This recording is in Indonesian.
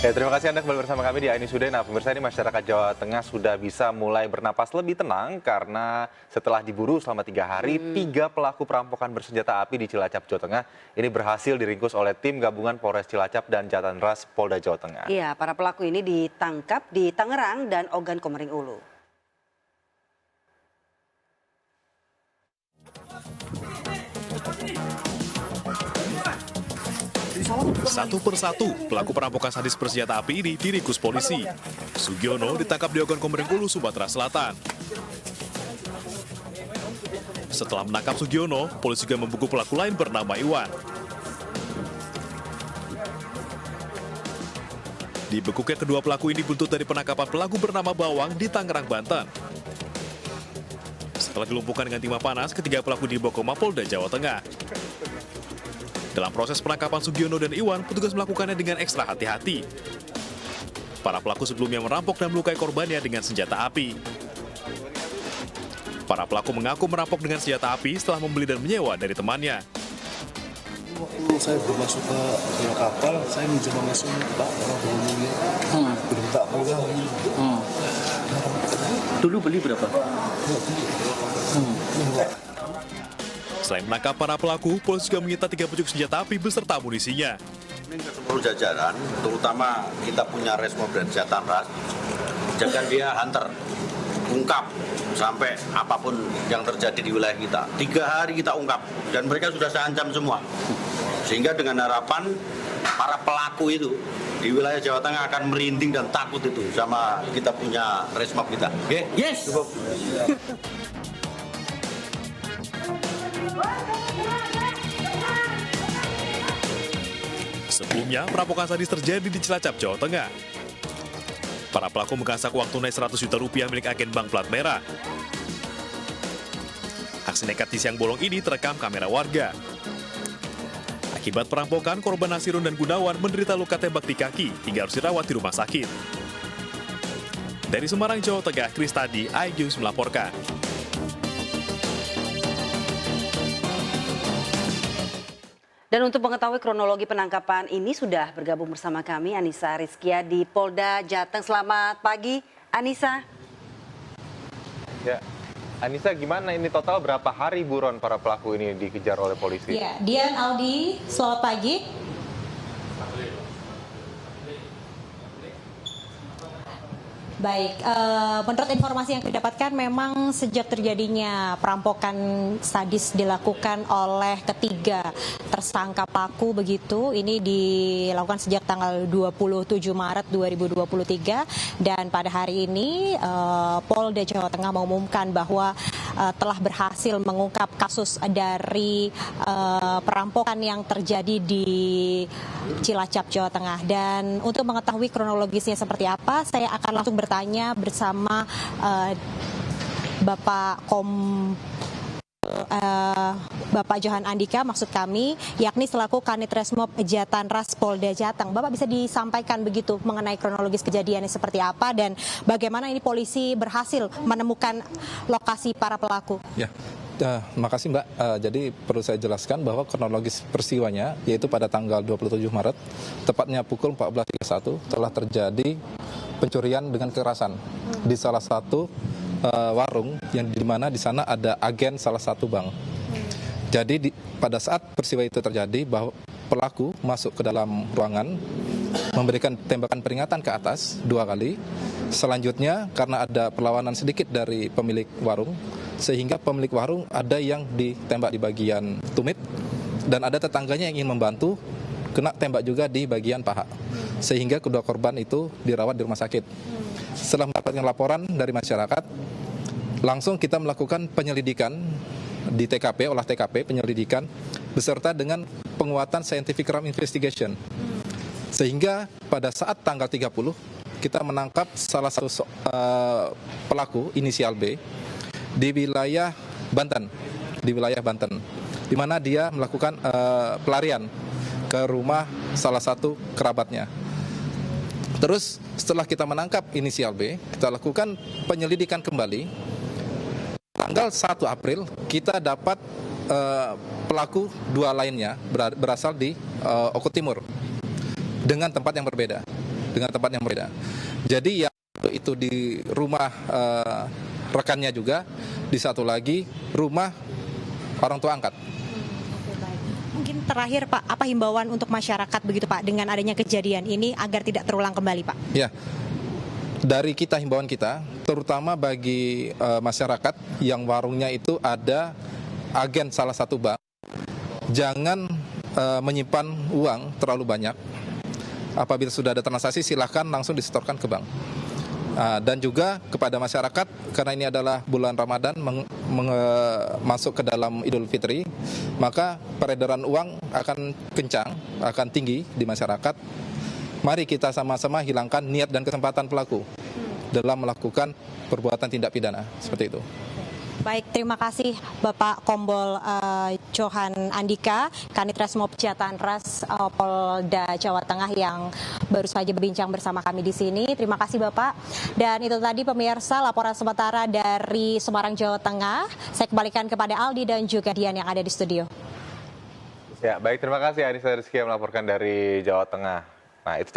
Ya, terima kasih Anda kembali bersama kami di Aini Sude. Nah, pemirsa, ini masyarakat Jawa Tengah sudah bisa mulai bernapas lebih tenang karena setelah diburu selama 3 hari, 3 pelaku perampokan bersenjata api di Cilacap, Jawa Tengah ini berhasil diringkus oleh tim gabungan Polres Cilacap dan Jatan Ras Polda Jawa Tengah. Iya, para pelaku ini ditangkap di Tangerang dan Ogan Komering Ulu. Satu persatu, pelaku perampokan sadis bersenjata api ini diringkus polisi. Sugiono ditangkap di Ogan Komering Ulu, Sumatera Selatan. Setelah menangkap Sugiono, polisi juga membekuk pelaku lain bernama Iwan. Dibekuknya kedua pelaku ini buntut dari penangkapan pelaku bernama Bawang di Tangerang, Banten. Setelah dilumpuhkan dengan timah panas, ketiga pelaku dibawa ke Mapolda Jawa Tengah. Dalam proses penangkapan Sugiono dan Iwan, petugas melakukannya dengan ekstra hati-hati. Para pelaku sebelumnya merampok dan melukai korbannya dengan senjata api. Para pelaku mengaku merampok dengan senjata api setelah membeli dan menyewa dari temannya. Waktu saya belum masuk ke kapal, saya mencoba masuk Pak, orang belum tak pegang. Dulu beli berapa? Selain menangkap para pelaku, polisi juga menyita 3 pucuk senjata api beserta amunisinya. Ini ke seluruh jajaran, terutama kita punya Resmo dan Jatan Ras, jangan dia hunter, ungkap sampai apapun yang terjadi di wilayah kita. 3 hari kita ungkap, dan mereka sudah saya ancam semua. Sehingga dengan harapan para pelaku itu di wilayah Jawa Tengah akan merinding dan takut itu sama kita punya Resmob kita. Oke? Yes! Sebelumnya, perampokan sadis terjadi di Cilacap, Jawa Tengah. Para pelaku menggasak uang tunai 100 juta rupiah milik agen bank plat merah. Aksi nekat di siang bolong ini terekam kamera warga. Akibat perampokan, korban Nasirun dan Gunawan menderita luka tembak di kaki hingga harus dirawat di rumah sakit. Dari Semarang, Jawa Tengah, Kristadi, iNews melaporkan. Dan untuk mengetahui kronologi penangkapan ini sudah bergabung bersama kami Anissa Rizkia di Polda Jateng. Selamat pagi, Anissa. Ya, Anissa, gimana ini total berapa hari buron para pelaku ini dikejar oleh polisi? Ya, Dian, Aldi, selamat pagi. Baik, menurut informasi yang didapatkan memang sejak terjadinya perampokan sadis dilakukan oleh ketiga tersangka pelaku begitu, ini dilakukan sejak tanggal 27 Maret 2023 dan pada hari ini Polda Jawa Tengah mengumumkan bahwa telah berhasil mengungkap kasus dari perampokan yang terjadi di Cilacap, Jawa Tengah. Dan untuk mengetahui kronologisnya seperti apa, saya akan langsung bertanya bersama Bapak Johan Andika, maksud kami, yakni selaku Kanit Resmob Jatan Ras Polda Jateng. Bapak bisa disampaikan begitu mengenai kronologis kejadiannya seperti apa dan bagaimana ini polisi berhasil menemukan lokasi para pelaku? Ya. Terima kasih Mbak. Jadi perlu saya jelaskan bahwa kronologis peristiwanya yaitu pada tanggal 27 Maret, tepatnya pukul 14.31 telah terjadi pencurian dengan kekerasan di salah satu warung yang di mana di sana ada agen salah satu bank. Jadi pada saat peristiwa itu terjadi, bahwa pelaku masuk ke dalam ruangan, memberikan tembakan peringatan ke atas 2 kali. Selanjutnya karena ada perlawanan sedikit dari pemilik warung, sehingga pemilik warung ada yang ditembak di bagian tumit dan ada tetangganya yang ingin membantu, kena tembak juga di bagian paha, sehingga kedua korban itu dirawat di rumah sakit. Setelah mendapatkan laporan dari masyarakat, langsung kita melakukan penyelidikan di TKP, olah TKP, penyelidikan beserta dengan penguatan scientific crime investigation. Sehingga pada saat tanggal 30 kita menangkap salah satu pelaku inisial B di wilayah Banten, di mana dia melakukan pelarian ke rumah salah satu kerabatnya. Terus setelah kita menangkap inisial B, kita lakukan penyelidikan kembali. Tanggal 1 April kita dapat pelaku 2 lainnya berasal di Oko Timur dengan tempat yang berbeda. dengan tempat yang berbeda. Jadi yang itu di rumah rekannya juga, di satu lagi rumah orang tua angkat. Mungkin terakhir Pak, apa himbauan untuk masyarakat begitu Pak dengan adanya kejadian ini agar tidak terulang kembali Pak? Ya, dari kita himbauan kita, terutama bagi masyarakat yang warungnya itu ada agen salah satu bank, jangan menyimpan uang terlalu banyak. Apabila sudah ada transaksi, silahkan langsung disetorkan ke bank. Dan juga kepada masyarakat, karena ini adalah bulan Ramadan masuk ke dalam Idul Fitri, maka peredaran uang akan kencang, akan tinggi di masyarakat. Mari kita sama-sama hilangkan niat dan kesempatan pelaku dalam melakukan perbuatan tindak pidana seperti itu. Baik, terima kasih Bapak Kombol Johan Andika, Kanit Resmob Jatanras Polda Jawa Tengah yang baru saja berbincang bersama kami di sini. Terima kasih Bapak. Dan itu tadi pemirsa laporan sementara dari Semarang, Jawa Tengah. Saya kembalikan kepada Aldi dan juga Dian yang ada di studio. Ya, baik, terima kasih Anissa Rizky yang melaporkan dari Jawa Tengah. Nah, itu tadi